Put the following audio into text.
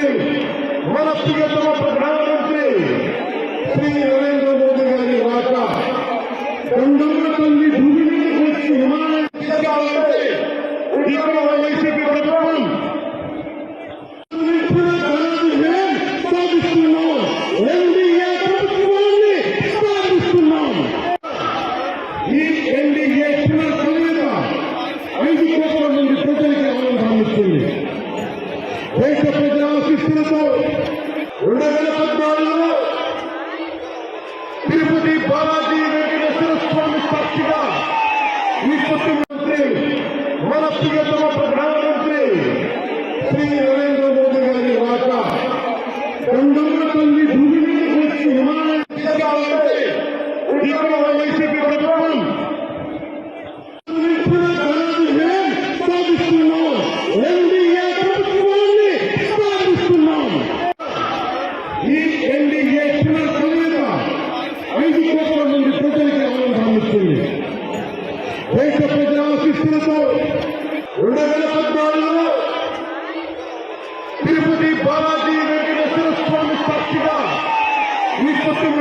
ముఖ్యమంత్రి మన ప్రియతమ ప్రధానమంత్రి శ్రీ నరేంద్ర మోదీ గారి రాక 209 భూమి మీదకి వచ్చి విమానం తీసుకెళ్లాలంటే ఇక్కడ వైసీపీ ప్రభుత్వం సాధిస్తున్నాం. ఎన్డీఏ ప్రభుత్వాన్ని సాధిస్తున్నాం. ఈ ఎన్డీఏ కలయిక 5 కోట్ల మంది ప్రజలకి ఆనందాన్ని ఇస్తుంది. దేశ ప్రజల ఆశీస్సులతో 2014లో తిరుపతి బాలాజీ వెంకటేశ్వర స్వామి సాక్షిగా ఈ ముఖ్యమంత్రి మన ప్రియతమ ప్రధానమంత్రి శ్రీ నరేంద్ర మోదీ గారి రాక 209 భూమి మీదకి వచ్చి విమానం తీసుకెళ్లాలంటే ఇక్కడ వైసీపీ ప్రభుత్వం సాధిస్తున్నాం. ఎన్డీఏ ప్రభుత్వాన్ని సాధిస్తున్నాం. ఈ ఎన్డీఏ కలయిక 5 కోట్ల మంది ప్రజలకి ఆనందాన్ని ఇస్తుంది. దేశ ప్రజల ఆశీస్సులతో 2014లో తిరుపతి బాలాజీ